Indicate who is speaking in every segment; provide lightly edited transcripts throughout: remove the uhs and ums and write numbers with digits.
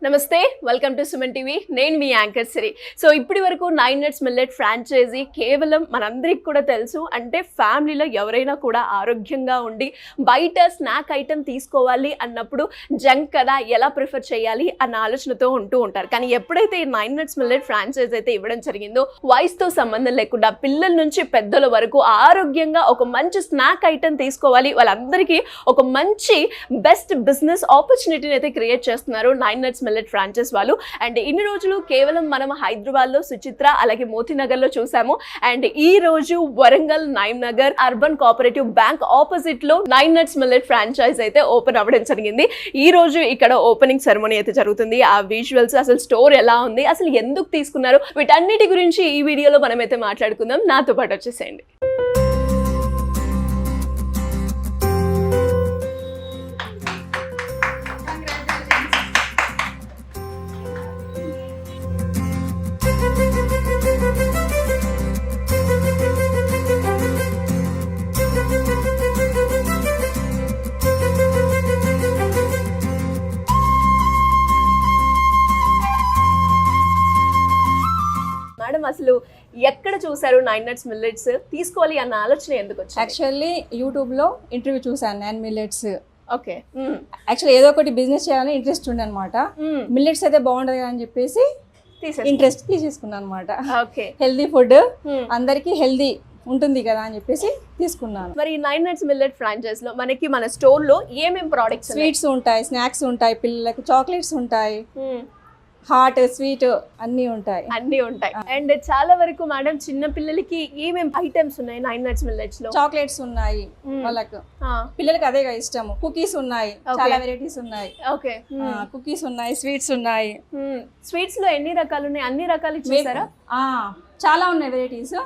Speaker 1: నమస్తే, welcome to Suman TV. నేను మీ anchor సిరి. So ఇప్పటి వరకు 9 Nuts మిల్లెట్ ఫ్రాంచైజీ కేవలం మనందరికి కూడా తెలుసు. అంటే ఫ్యామిలీలో ఎవరైనా కూడా ఆరోగ్యంగా ఉండి బయట స్నాక్ ఐటెం తీసుకోవాలి అన్నప్పుడు జంక్ కదా, ఎలా ప్రిఫర్ చేయాలి అన్న ఆలోచనతో ఉంటూ ఉంటారు. కానీ ఎప్పుడైతే ఈ 9 Nuts మిల్లెట్ ఫ్రాంచైజ్ అయితే ఇవ్వడం జరిగిందో, వయసుతో సంబంధం లేకుండా పిల్లల నుంచి పెద్దల వరకు ఆరోగ్యంగా ఒక మంచి స్నాక్ ఐటెం తీసుకోవాలి, వాళ్ళందరికీ ఒక మంచి బెస్ట్ బిజినెస్ ఆపర్చునిటీని అయితే క్రియేట్ చేస్తున్నారు 9 Nuts మిల్లెట్ ఫ్రాంచైజ్ వాళ్ళు. అండ్ ఇన్ని రోజులు కేవలం మనం హైదరాబాద్ లో సుచిత్ర అలాగే మోతీనగర్ లో చూసాము. అండ్ ఈ రోజు Warangal Naim Nagar urban cooperative bank opposite లో 9 Nuts మిల్లెట్ ఫ్రాంచైజ్ అయితే ఓపెన్ అవ్వడం జరిగింది. ఈ రోజు ఇక్కడ ఓపెనింగ్ సెరమనీ అయితే జరుగుతుంది. ఆ విజువల్స్, అసలు స్టోర్ ఎలా ఉంది, అసలు ఎందుకు తీసుకున్నారు, వీటన్నిటి గురించి ఈ వీడియోలో మనం అయితే మాట్లాడుకుందాం. నాతో పాటు వచ్చేసేయండి. మేడం, అసలు ఎక్కడ చూసారు 9 Nuts మిల్లెట్స్ తీసుకోవాలి అన్న ఆలోచన ఎందుకు వచ్చింది?
Speaker 2: యాక్చువల్లీ యూట్యూబ్లో ఇంటర్వ్యూ చూసాను నేను మిల్లెట్స్.
Speaker 1: ఓకే,
Speaker 2: యాక్చువల్లీ ఏదో ఒకటి బిజినెస్ చేయాలని ఇంట్రెస్ట్ ఉండే అనమాట. మిల్లెట్స్ అయితే బాగుంటుంది అని చెప్పేసి ఇంట్రెస్ట్ తీసేసుకున్నాను అనమాట.
Speaker 1: ఓకే,
Speaker 2: హెల్దీ ఫుడ్ అందరికీ హెల్దీ ఉంటుంది కదా అని చెప్పేసి తీసుకున్నాను.
Speaker 1: మరి 9 Nuts మిల్లెట్ ఫ్రాంచైజ్ లో మనకి మన స్టోర్ లో ఏమేం ప్రొడక్ట్స్?
Speaker 2: స్వీట్స్ ఉంటాయి, స్నాక్స్ ఉంటాయి, పిల్లలకు చాక్లెట్స్ ఉంటాయి, హాట్ స్వీట్ అన్నీ ఉంటాయి.
Speaker 1: అండ్ చాలా వరకు మేడం చిన్న పిల్లలకి ఏమేం ఐటమ్స్ ఉన్నాయి 9 Nuts మిల్లెట్స్ లో?
Speaker 2: చాక్లెట్స్ ఉన్నాయి, వాళ్ళకు పిల్లలకి అదే ఇష్టము. కుకీస్ ఉన్నాయి, చాలా వెరైటీస్ ఉన్నాయి.
Speaker 1: ఓకే,
Speaker 2: కుకీస్ ఉన్నాయి, స్వీట్స్ ఉన్నాయి.
Speaker 1: స్వీట్స్ లో ఎన్ని రకాలు ఉన్నాయి? అన్ని రకాలు ఇచ్చేసారా?
Speaker 2: చాలా ఉన్నాయి వెరైటీస్.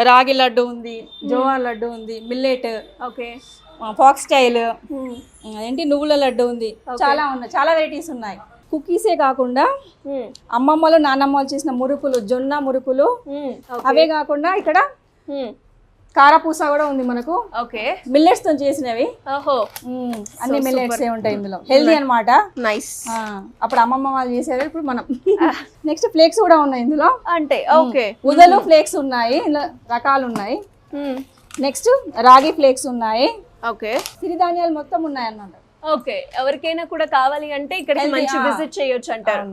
Speaker 2: రాగి లడ్డు ఉంది, జోవార్ లడ్డు ఉంది, మిల్లెట్,
Speaker 1: ఓకే,
Speaker 2: ఫాక్స్ స్టైల్ ఏంటి, నువ్వుల లడ్డు ఉంది. చాలా ఉన్నాయి, చాలా వెరైటీస్ ఉన్నాయి. కుకీసే కాకుండా అమ్మమ్మలు నానమ్మలు చేసిన మురుకులు, జొన్న మురుకులు, అవే కాకుండా ఇక్కడ కారపూస కూడా ఉంది మనకు.
Speaker 1: ఓకే,
Speaker 2: మిల్లెట్స్ తో చేసినవి.
Speaker 1: ఓహో,
Speaker 2: అన్ని మిల్లెట్స్ ఉంటాయి ఇందులో, హెల్దీ అనమాట.
Speaker 1: నైస్.
Speaker 2: అప్పుడు అమ్మమ్మ వాళ్ళు చేసేవి, ఇప్పుడు మనం. నెక్స్ట్ ఫ్లేక్స్ కూడా ఉన్నాయి ఇందులో.
Speaker 1: అంటే ఓకే,
Speaker 2: ఉదలు ఫ్లేక్స్ ఉన్నాయి, ఇందులో రకాలు ఉన్నాయి. నెక్స్ట్ రాగి ఫ్లేక్స్ ఉన్నాయి.
Speaker 1: ఓకే,
Speaker 2: సిరిధాన్యాలు మొత్తం ఉన్నాయి అన్నమాట.
Speaker 1: ఓకే, ఎవరికైనా కూడా కావాలి అంటే ఇక్కడ మంచి విజిట్ చేయొచ్చు అంటారు.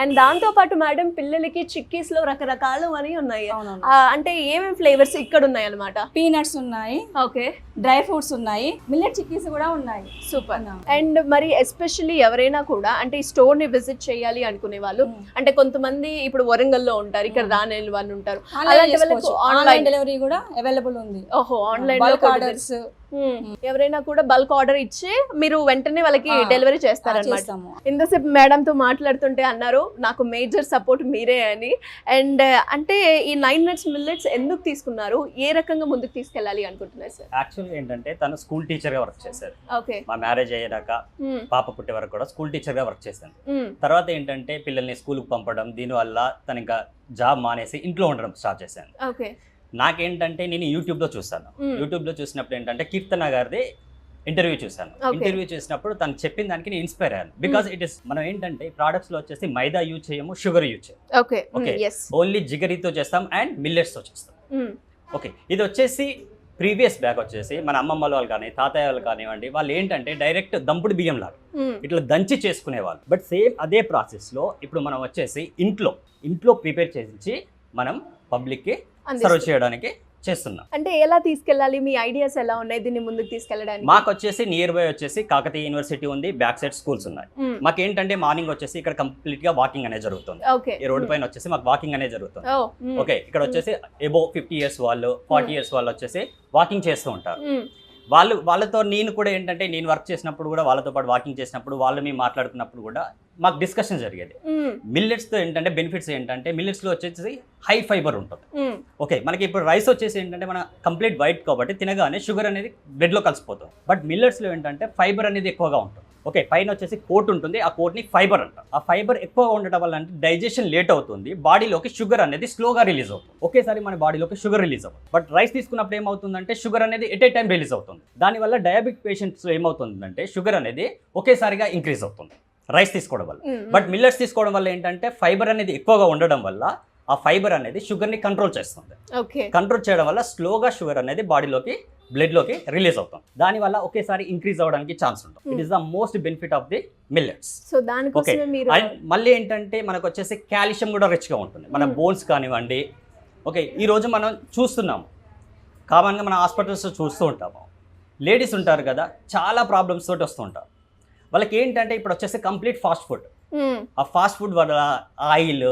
Speaker 1: అండ్ దాంతో పాటు మేడం పిల్లలకి చిక్కీస్ లో రకరకాలు అని ఉన్నాయి. అంటే ఏమేమి ఫ్లేవర్స్ ఇక్కడ ఉన్నాయి అన్నమాట?
Speaker 2: పీనట్స్ ఉన్నాయి,
Speaker 1: ఓకే,
Speaker 2: డ్రై ఫ్రూట్స్ ఉన్నాయి, మిల్లెట్ చిక్కీస్ కూడా ఉన్నాయి.
Speaker 1: సూపర్. అండ్ మరి ఎస్పెషల్లీ ఎవరైనా కూడా అంటే ఈ స్టోర్ ని విజిట్ చేయాలి అనుకునే వాళ్ళు, అంటే కొంతమంది ఇప్పుడు వరంగల్ లో ఉంటారు, ఇక్కడ రాని వాళ్ళు ఉంటారు, అలాంటి వాళ్ళకి
Speaker 2: ఆన్లైన్ డెలివరీ కూడా అవైలబుల్ ఉంది.
Speaker 1: ఓహో, ఆన్లైన్ లో
Speaker 2: ఆర్డర్స్
Speaker 1: ఎవరైనా కూడా బల్క్ ఆర్డర్ ఇచ్చి మీరు వెంటనే వాళ్ళకి డెలివరీ చేస్తారన్నమాట. ఇంతసేపు మేడం తో మాట్లాడుతుంటే అన్నారు నాకు మేజర్ సపోర్ట్ మీరే అని. అండ్ అంటే ఈ 9 Nuts మిల్లెట్స్ ఎందుకు తీసుకున్నారు, ఏ రకంగా ముందుకు తీసుకెళ్ళాలి అనుకుంటున్నారు సార్?
Speaker 3: యాక్చువల్గా ఏంటంటే తను స్కూల్ టీచర్ గా వర్క్ చేశారు.
Speaker 1: ఓకే,
Speaker 3: మా మ్యారేజ్ అయ్యాక పాప పుట్టే వరకు కూడా స్కూల్ టీచర్ గా వర్క్ చేశాను. తర్వాత ఏంటంటే పిల్లల్ని స్కూల్ కు పంపడం, దీనివల్ల తను ఇంకా జాబ్ మానేసి ఇంట్లో ఉండడం స్టార్ట్ చేశాను.
Speaker 1: ఓకే,
Speaker 3: నాకేంటంటే నేను యూట్యూబ్ లో చూసాను. యూట్యూబ్ లో చూసినప్పుడు ఏంటంటే కీర్తన గారిది ఇంటర్వ్యూ చూసాను. ఇంటర్వ్యూ చూసినప్పుడు తను చెప్పిన దానికి నేను ఇన్స్పైర్ అయ్యాను. బికాస్ ఇట్ ఇస్ మనం ఏంటంటే ప్రొడక్ట్స్ లో వచ్చేసి మైదా యూజ్ చేయము, షుగర్ యూజ్ చేయము.
Speaker 1: ఓకే,
Speaker 3: ఓన్లీ జిగరితో చేస్తాం అండ్ మిల్లెట్స్ తో చేస్తాం. ఓకే, ఇది వచ్చేసి ప్రీవియస్ బ్యాక్ వచ్చేసి మన అమ్మమ్మల వాళ్ళు కానీ తాతయ్య వాళ్ళు కానివ్వండి, వాళ్ళు ఏంటంటే డైరెక్ట్ దంపుడు బియ్యం లాగా ఇట్లా దంచి చేసుకునేవాళ్ళు. బట్ సేమ్ అదే ప్రాసెస్ లో ఇప్పుడు మనం వచ్చేసి ఇంట్లో ప్రిపేర్ చేసి మనం పబ్లిక్ కి సర్వ్ చేయడానికి చేస్తున్నాం.
Speaker 1: అంటే ఎలా తీసుకెళ్ళాలి, మీ ఐడియాస్ ఎలా ఉన్నాయి దీన్ని ముందుకు తీసుకెళ్ళడానికి?
Speaker 3: మాకు వచ్చేసి నియర్ బై వచ్చేసి కాకతీయ యూనివర్సిటీ ఉంది, బ్యాక్ సైడ్ స్కూల్స్ ఉన్నాయి. మాకు ఏంటంటే మార్నింగ్ వచ్చేసి ఇక్కడ కంప్లీట్ గా వాకింగ్ అనేది జరుగుతుంది. ఈ రోడ్ పైన వచ్చేసి మాకు వాకింగ్ అనేది జరుగుతుంది. ఓకే, ఇక్కడ వచ్చేసి అబౌవ్ 50 years వాళ్ళు, 40 years వాళ్ళు వచ్చేసి వాకింగ్ చేస్తూ ఉంటారు. వాళ్ళతో నేను కూడా ఏంటంటే నేను వర్క్ చేసినప్పుడు కూడా వాళ్ళతో పాటు వాకింగ్ చేసినప్పుడు వాళ్ళు మేము మాట్లాడుతున్నప్పుడు కూడా మాకు డిస్కషన్ జరిగేది. మిల్లెట్స్ తో ఏంటంటే బెనిఫిట్స్ ఏంటంటే మిల్లెట్స్ లో వచ్చేసి హై ఫైబర్ ఉంటుంది. ఓకే, మనకి ఇప్పుడు రైస్ వచ్చేసి ఏంటంటే మన కంప్లీట్ వైట్ కాబట్టి తినగానే షుగర్ అనేది బ్లడ్ లో కలిసిపోతుంది. బట్ మిల్లెట్స్ లో ఏంటంటే ఫైబర్ అనేది ఎక్కువగా ఉంటుంది. ఓకే, పైన వచ్చేసి కోట్ ఉంటుంది, ఆ కోట్ని ఫైబర్ అంటారు. ఆ ఫైబర్ ఎక్కువగా ఉండటం వల్ల అంటే డైజెషన్ లేట్ అవుతుంది, బాడీలోకి షుగర్ అనేది స్లోగా రిలీజ్ అవుతుంది. ఒకేసారి మన బాడీలోకి షుగర్ రిలీజ్ అవుతుంది. బట్ రైస్ తీసుకున్నప్పుడు ఏమవుతుందంటే షుగర్ అనేది ఎట్ ఏ టైం రిలీజ్ అవుతుంది. దానివల్ల డయాబెటిక్ పేషెంట్స్ ఏమవుతుందంటే షుగర్ అనేది ఒకేసారిగా ఇంక్రీజ్ అవుతుంది. రైస్ తీసుకోవడం వల్ల. బట్ మిల్లెట్స్ తీసుకోవడం వల్ల ఏంటంటే ఫైబర్ అనేది ఎక్కువగా ఉండడం వల్ల ఆ ఫైబర్ అనేది షుగర్ని కంట్రోల్ చేస్తుంది. కంట్రోల్ చేయడం వల్ల స్లోగా షుగర్ అనేది బాడీలోకి బ్లడ్లోకి రిలీజ్ అవుతుంది. దానివల్ల ఒకేసారి ఇంక్రీజ్ అవ్వడానికి ఛాన్స్ ఉంటుంది. It is the most benefit of the millets.
Speaker 1: So దానికోసమే మీరు
Speaker 3: మళ్ళీ ఏంటంటే మనకు వచ్చేసి కాల్షియం కూడా రిచ్గా ఉంటుంది. మన బోన్స్ కానివ్వండి. ఓకే, ఈరోజు మనం చూస్తున్నాము కామన్గా మన హాస్పిటల్స్ చూస్తూ ఉంటాము. లేడీస్ ఉంటారు కదా, చాలా ప్రాబ్లమ్స్ తోటి వస్తూ ఉంటారు. వాళ్ళకి ఏంటంటే ఇప్పుడు వచ్చేసి కంప్లీట్ ఫాస్ట్ ఫుడ్. ఆ ఫాస్ట్ ఫుడ్ వల్ల ఆయిల్,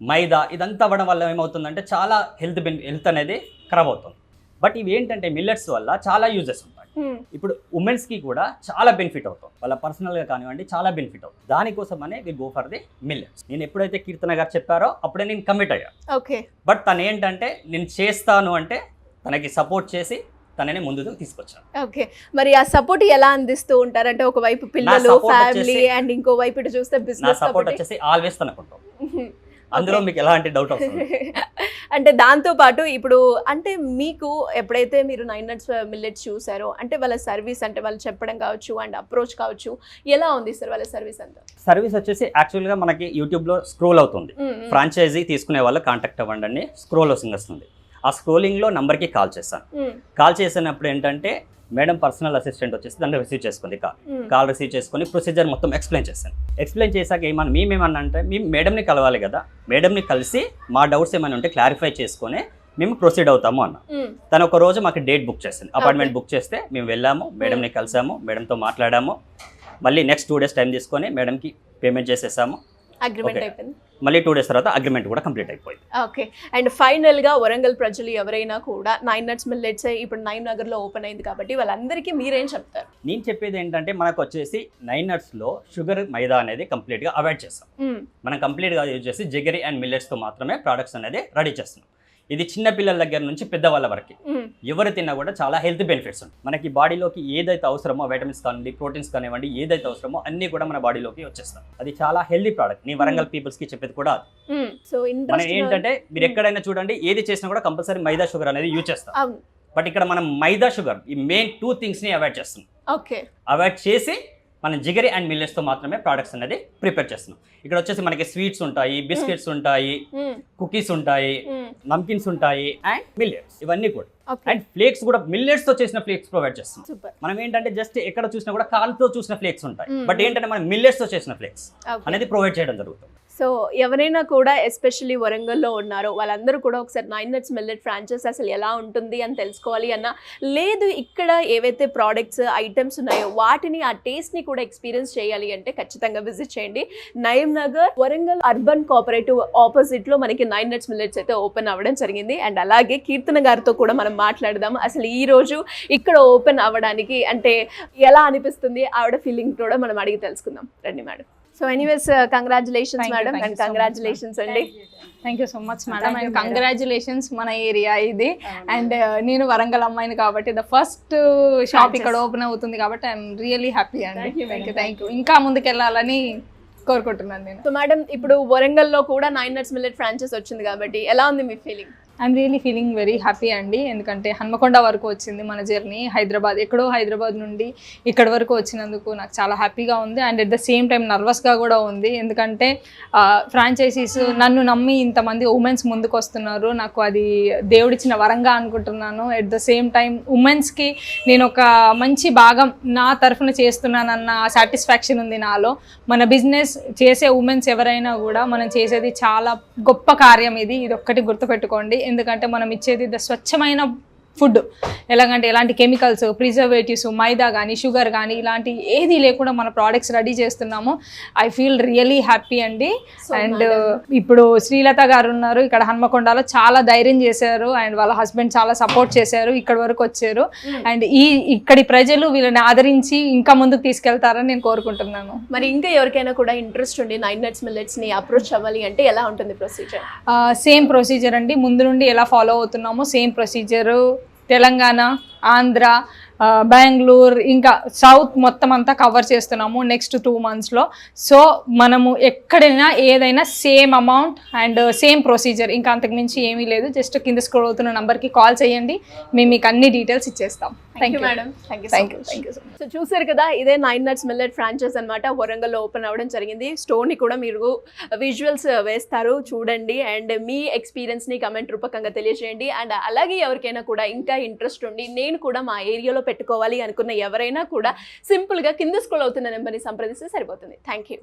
Speaker 3: మైదా ఇదంతా అవ్వడం వల్ల ఏమవుతుందంటే చాలా హెల్త్ అనేది ఖరాబ్ అవుతుంది. బట్ ఇవి ఏంటంటే మిల్లెట్స్ వల్ల చాలా యూజెస్ ఉంటాయి. ఇప్పుడు ఉమెన్స్కి కూడా చాలా బెనిఫిట్ అవుతుంది. వాళ్ళ పర్సనల్గా కానివ్వండి చాలా బెనిఫిట్ అవుతుంది. దానికోసమనే we go for the millets. నేను ఎప్పుడైతే కీర్తన గారు చెప్పారో అప్పుడే నేను కమిట్ అయ్యా. బట్ తను ఏంటంటే నేను చేస్తాను అంటే తనకి సపోర్ట్ చేసి తనని ముందుకు తీసుకొచ్చాను.
Speaker 1: ఓకే, మరి ఆ సపోర్ట్ ఎలా అందిస్తూ ఉంటారు? అంటే ఒకవైపు పిల్లలు, ఫ్యామిలీ అండ్ ఇంకో వైపు ఇటు చూస్తే బిజినెస్.
Speaker 3: సపోర్ట్ వచ్చేసి ఆల్వేస్ తనకుంటాం. అందులో మీకు ఎలాంటి డౌట్ వస్తుంది?
Speaker 1: అంటే దాంతో పాటు ఇప్పుడు అంటే మీకు ఎప్పుడైతే మీరు 9 nuts మిల్లెట్స్ చూసారో అంటే వాళ్ళ సర్వీస్ అంటే వాళ్ళు చెప్పడం కావచ్చు అండ్ అప్రోచ్ కావచ్చు, ఎలా ఉంది సార్ వాళ్ళ సర్వీస్ అంతా?
Speaker 3: సర్వీస్ వచ్చేసి యాక్చువల్గా మనకి యూట్యూబ్లో స్క్రోల్ అవుతుంది. ఫ్రాంచైజీ తీసుకునే వాళ్ళు కాంటాక్ట్ అవ్వండి అని స్క్రోల్ వస్తుంది. ఆ స్క్రోలింగ్లో నంబర్కి కాల్ చేశాను. కాల్ చేసినప్పుడు ఏంటంటే మేడం పర్సనల్ అసిస్టెంట్ వచ్చేసి దాన్ని రిసీవ్ చేసుకుంది. కాల్ రిసీవ్ చేసుకొని ప్రొసీజర్ మొత్తం ఎక్స్ప్లెయిన్ చేశాను. ఎక్స్ప్లెయిన్ చేశాక మేమేమన్నా అంటే మేము మేడంని కలవాలి కదా, మేడంని కలిసి మా డౌట్స్ ఏమైనా ఉంటే క్లారిఫై చేసుకొని మేము ప్రొసీడ్ అవుతాము అన్న. తను ఒక రోజు మాకు డేట్ బుక్ చేసింది, అపాయింట్మెంట్ బుక్ చేస్తే మేము వెళ్ళాము, మేడంని కలిసాము, మేడంతో మాట్లాడాము. మళ్ళీ నెక్స్ట్ 2 days టైం తీసుకొని మేడంకి పేమెంట్ చేసేసాము.
Speaker 1: అగ్రిమెంట్ అయిపోయింది.
Speaker 3: మళ్ళీ 2 days తర్వాత అగ్రిమెంట్ కూడా కంప్లీట్ అయిపోయింది.
Speaker 1: ఓకే, అండ్ ఫైనల్గా వరంగల్ ప్రజలు ఎవరైనా కూడా 9 nuts మిల్లెట్స్ ఇప్పుడు 9 నగర్లో ఓపెన్ అయింది కాబట్టి వాళ్ళందరికీ మీరేం చెప్తారు?
Speaker 3: నేను చెప్పేది ఏంటంటే మనకు వచ్చేసి 9 nutsలో షుగర్, మైదా అనేది కంప్లీట్గా అవాయిడ్ చేస్తాం. మనం కంప్లీట్గా యూజ్ చేసి జగరీ అండ్ మిల్లెట్స్తో మాత్రమే ప్రోడక్ట్స్ అనేది రెడీ చేస్తున్నాం. ఇది చిన్న పిల్లల దగ్గర నుంచి పెద్దవాళ్ళ వరకు ఎవరు తిన్నా కూడా చాలా హెల్త్ బెనిఫిట్స్ ఉంటాయి. మనకి బాడీలోకి ఏదైతే అవసరమో వైటమిన్స్ కానివ్వండి, ప్రోటీన్స్ కానివ్వండి, ఏదైతే అవసరమో అన్ని కూడా మన బాడీలోకి వచ్చేస్తాం. అది చాలా హెల్తీ ప్రోడక్ట్. నీ వరంగల్ పీపుల్స్ కి చెప్పేది కూడా అది. మనం ఏంటంటే మీరు ఎక్కడైనా చూడండి, ఏది చేసినా కూడా కంపల్సరీ మైదా షుగర్ అనేది యూజ్ చేస్తాం. బట్ ఇక్కడ మనం మైదా షుగర్ ఈ మెయిన్ 2 things ని అవాయిడ్ చేస్తున్నాం. అవాయిడ్ చేసి మనం జిగరీ అండ్ మిల్లెట్స్తో మాత్రమే ప్రోడక్ట్స్ అనేది ప్రిపేర్ చేస్తున్నాం. ఇక్కడ వచ్చేసి మనకి స్వీట్స్ ఉంటాయి, బిస్కెట్స్ ఉంటాయి, కుకీస్ ఉంటాయి, నమ్కిన్స్ ఉంటాయి అండ్ మిల్లెట్స్ ఇవన్నీ కూడా. అండ్ ఫ్లేక్స్ కూడా మిల్లెట్స్ తో చేసిన ఫ్లేక్స్ ప్రొవైడ్ చేస్తున్నాం. మనం ఏంటంటే జస్ట్ ఎక్కడ చూసినా కూడా కాల్తో చూసిన ఫ్లేక్స్ ఉంటాయి. బట్ ఏంటంటే మనం మిల్లెట్స్ తో చేసిన ఫ్లేక్స్ అనేది ప్రొవైడ్ చేయడం జరుగుతుంది.
Speaker 1: సో ఎవరైనా కూడా ఎస్పెషల్లీ వరంగల్లో ఉన్నారో వాళ్ళందరూ కూడా ఒకసారి 9 nuts మిల్లెట్ ఫ్రాంచైజ్ అసలు ఎలా ఉంటుంది అని తెలుసుకోవాలి అన్న, లేదు ఇక్కడ ఏవైతే ప్రోడక్ట్స్ ఐటమ్స్ ఉన్నాయో వాటిని ఆ టేస్ట్ని కూడా ఎక్స్పీరియన్స్ చేయాలి అంటే ఖచ్చితంగా విజిట్ చేయండి. నయం నగర్ వరంగల్ అర్బన్ కోఆపరేటివ్ ఆపోజిట్లో మనకి 9 nuts మిల్లెట్స్ అయితే ఓపెన్ అవ్వడం జరిగింది. అండ్ అలాగే కీర్తన గారితో కూడా మనం మాట్లాడదాం. అసలు ఈ రోజు ఇక్కడ ఓపెన్ అవ్వడానికి అంటే ఎలా అనిపిస్తుంది, ఆవిడ ఫీలింగ్ కూడా మనం అడిగి తెలుసుకుందాం. రండి madam. So anyways congratulations madam and congratulations అండి.
Speaker 2: Thank you so much madam and congratulations. మన ఏరియా ఇది అండ్ నేను వరంగల్ అమ్మాయిని కాబట్టి ద ఫస్ట్ షాప్ ఇక్కడ ఓపెన్ అవుతుంది కాబట్టి ఐఎమ్ రియల్లీ హ్యాపీ అండి. Thank you. ఇంకా ముందుకెళ్ళాలని కోరుకుంటున్నాను నేను.
Speaker 1: సో మేడం ఇప్పుడు వరంగల్లో కూడా 9 nuts మిల్లెట్ ఫ్రాంచైజ్ వచ్చింది కాబట్టి ఎలా ఉంది మీ feeling?
Speaker 2: I'm really feeling very happy అండి. ఎందుకంటే హన్మకొండ వరకు వచ్చింది మన జర్నీ, ఎక్కడో హైదరాబాద్ నుండి ఇక్కడ వరకు వచ్చినందుకు నాకు చాలా హ్యాపీగా ఉంది. And at the same time నర్వస్గా కూడా ఉంది. ఎందుకంటే ఫ్రాంచైజీస్ నన్ను నమ్మి ఇంతమంది ఉమెన్స్ ముందుకు వస్తున్నారు. నాకు అది దేవుడిచ్చిన వరంగా అనుకుంటున్నాను. అట్ ద సేమ్ టైం ఉమెన్స్కి నేను ఒక మంచి భాగం నా తరఫున చేస్తున్నానన్న సాటిస్ఫాక్షన్ ఉంది నాలో. మన బిజినెస్ చేసే ఉమెన్స్ ఎవరైనా కూడా మనం చేసేది చాలా గొప్ప కార్యం. ఇది ఒక్కటి గుర్తుపెట్టుకోండి. ఎందుకంటే మనం ఇచ్చేది స్వచ్ఛమైన ఫుడ్. ఎలాగంటే ఎలాంటి కెమికల్స్, ప్రిజర్వేటివ్స్, మైదా కానీ షుగర్ కానీ ఇలాంటి ఏది లేకుండా మన ప్రోడక్ట్స్ రెడీ చేస్తున్నాము. ఐ ఫీల్ రియలీ హ్యాపీ అండి. అండ్ ఇప్పుడు శ్రీలత గారు ఉన్నారు ఇక్కడ హన్మకొండలో, చాలా ధైర్యం చేశారు అండ్ వాళ్ళ హస్బెండ్ చాలా సపోర్ట్ చేశారు, ఇక్కడ వరకు వచ్చారు. అండ్ ఇక్కడి ప్రజలు వీళ్ళని ఆదరించి ఇంకా ముందుకు తీసుకెళ్తారని నేను కోరుకుంటున్నాను.
Speaker 1: మరి ఇంకా ఎవరికైనా కూడా ఇంట్రెస్ట్ ఉండి 9 nuts మిల్లెట్స్ ని అప్రోచ్ అవ్వాలి అంటే ఎలా ఉంటుంది ప్రొసీజర్?
Speaker 2: సేమ్ ప్రొసీజర్ అండి. ముందు నుండి ఎలా ఫాలో అవుతున్నామో సేమ్ ప్రొసీజరు తెలంగాణ, ఆంధ్ర,
Speaker 4: బెంగళూరు ఇంకా సౌత్ మొత్తం అంతా కవర్ చేస్తున్నాము నెక్స్ట్ 2 monthsలో. సో మనము ఎక్కడైనా ఏదైనా same amount and same procedure, ఇంకా అంతకుమించి ఏమీ లేదు. జస్ట్ కింద స్క్రోల్ అవుతున్న నంబర్కి కాల్ చేయండి, మేము మీకు అన్ని డీటెయిల్స్ ఇచ్చేస్తాం.
Speaker 1: Thank you madam. Thank you. So చూసారు కదా, ఇదే 9 Nuts Millet ఫ్రాంచైజ్ అనమాట, వరంగల్లో ఓపెన్ అవ్వడం జరిగింది. స్టోర్ని కూడా మీరు విజువల్స్ వేస్తారు, చూడండి అండ్ మీ ఎక్స్పీరియన్స్ని కమెంట్ రూపకంగా తెలియజేయండి. అండ్ అలాగే ఎవరికైనా కూడా ఇంకా ఇంట్రెస్ట్ ఉండి నేను కూడా మా ఏరియాలో పెట్టుకోవాలి అనుకున్న ఎవరైనా కూడా సింపుల్గా కింద స్క్రోల్ అవుతున్న నెంబర్ని సంప్రదిస్తే సరిపోతుంది. Thank you.